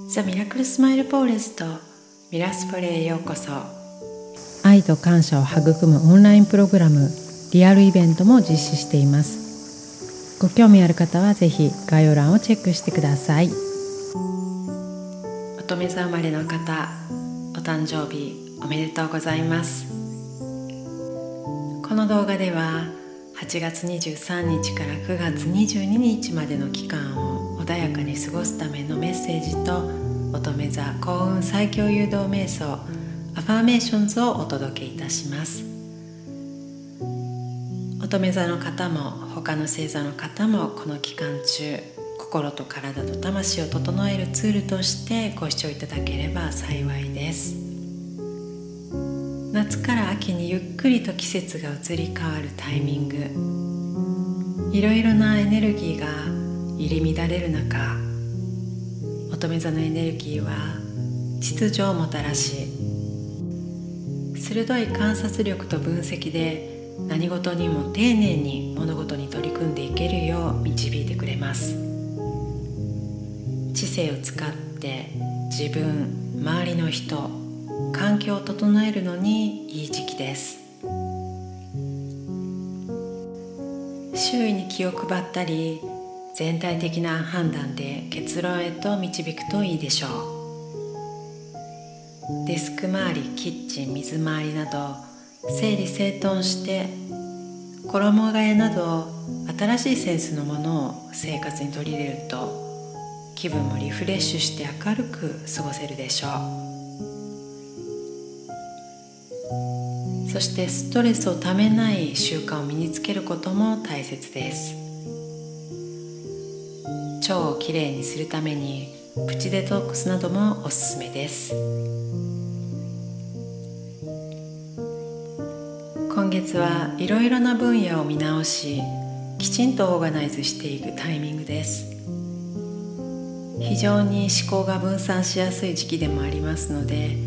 ザ・ミラクルスマイルフォレストミラスポレへようこそ。愛と感謝を育むオンラインプログラムリアルイベントも実施しています。ご興味ある方はぜひ概要欄をチェックしてください。乙女座生まれの方、お誕生日おめでとうございます。この動画では8月23日から9月22日までの期間を穏やかに過ごすためのメッセージと乙女座幸運最強誘導瞑想アファーメーションズをお届けいたします。乙女座の方も他の星座の方もこの期間中、心と体と魂を整えるツールとしてご視聴いただければ幸いです。夏から秋にゆっくりと季節が移り変わるタイミング、いろいろなエネルギーが入り乱れる中、乙女座のエネルギーは秩序をもたらし、鋭い観察力と分析で何事にも丁寧に物事に取り組んでいけるよう導いてくれます。知性を使って自分、周りの人、環境を整えるのにいい時期です。周囲に気を配ったり、全体的な判断で結論へと導くといいでしょう。デスク周り、キッチン、水回りなど整理整頓して、衣替えなど新しいセンスのものを生活に取り入れると、気分もリフレッシュして明るく過ごせるでしょう。そしてストレスをためない習慣を身につけることも大切です。腸をきれいにするためにプチデトックスなどもおすすめです。今月はいろいろな分野を見直し、きちんとオーガナイズしていくタイミングです。非常に思考が分散しやすい時期でもありますので、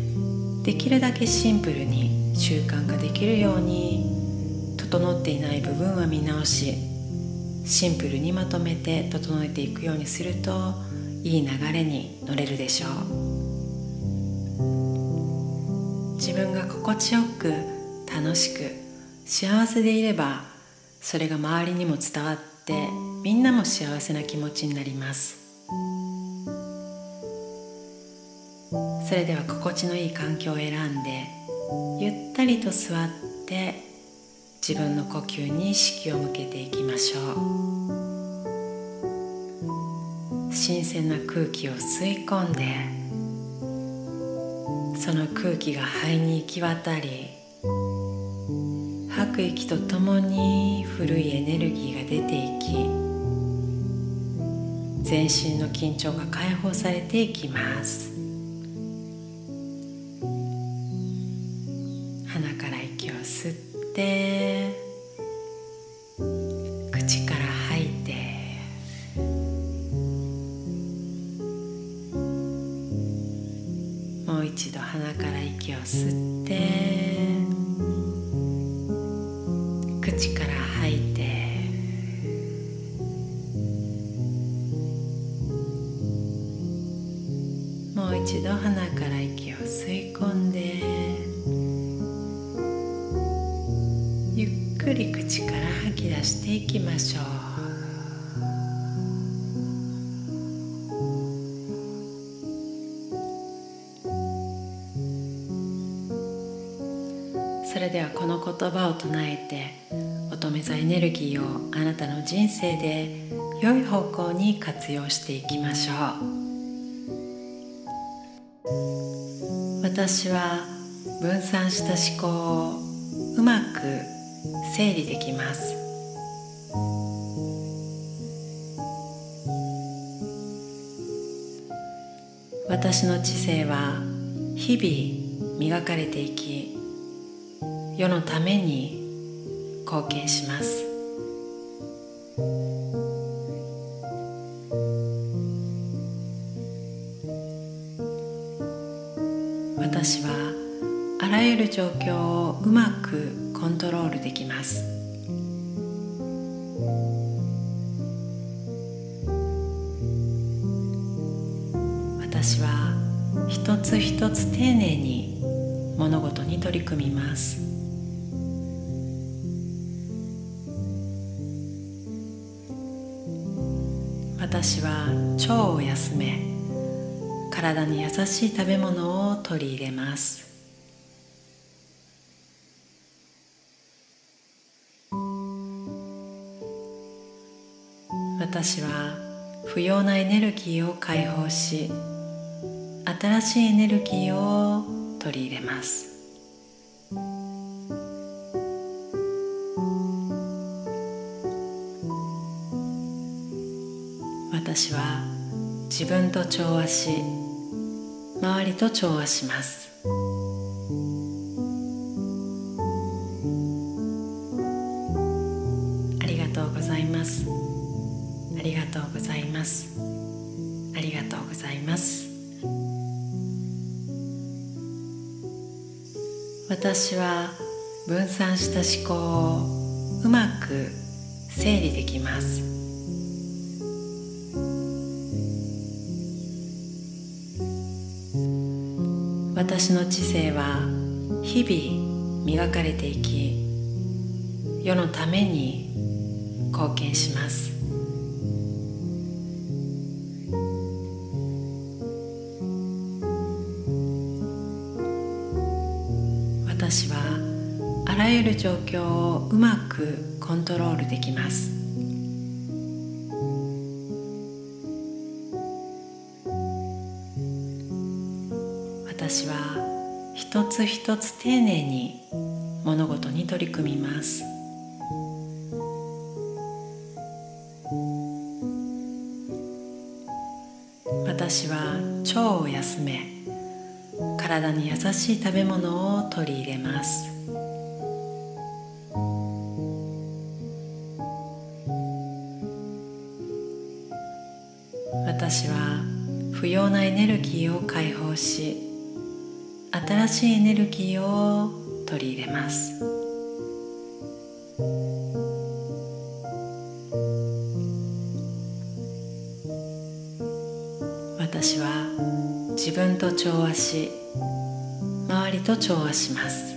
できるだけシンプルに習慣ができるように、整っていない部分は見直し、シンプルにまとめて整えていくようにすると、いい流れに乗れるでしょう。自分が心地よく楽しく幸せでいれば、それが周りにも伝わって、みんなも幸せな気持ちになります。それでは心地のいい環境を選んで、ゆったりと座って自分の呼吸に意識を向けていきましょう。新鮮な空気を吸い込んで、その空気が肺に行き渡り、吐く息とともに古いエネルギーが出ていき、全身の緊張が解放されていきます。鼻から息を吸って、口から吐いて、もう一度鼻から息を吸って、口から吐いて、もう一度鼻から息を吸い込んで、ゆっくり口から吐き出していきましょう。それではこの言葉を唱えて、乙女座エネルギーをあなたの人生で良い方向に活用していきましょう。私は分散した思考をうまく整理できます。私の知性は日々磨かれていき、世のために貢献します。私はあらゆる状況をうまくコントロールできます。私は一つ一つ丁寧に物事に取り組みます。私は腸を休め、体に優しい食べ物を取り入れます。私は不要なエネルギーを解放し、新しいエネルギーを取り入れます。私は自分と調和し、周りと調和します。ありがとうございます。ありがとうございます。ありがとうございます。私は分散した思考をうまく整理できます。私の知性は日々磨かれていき、世のために貢献します。私はあらゆる状況をうまくコントロールできます。私は一つ一つ丁寧に物事に取り組みます。私は腸を休め、体に優しい食べ物を取り入れます。私は不要なエネルギーを解放し、新しいエネルギーを取り入れます。私は自分と調和し、周りと調和します。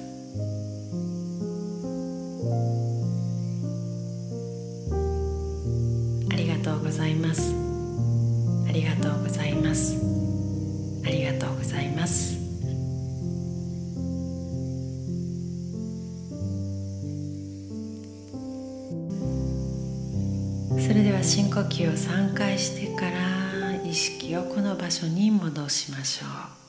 ありがとうございます。ありがとうございます。ありがとうございます。それでは深呼吸を3回してから意識をこの場所に戻しましょう。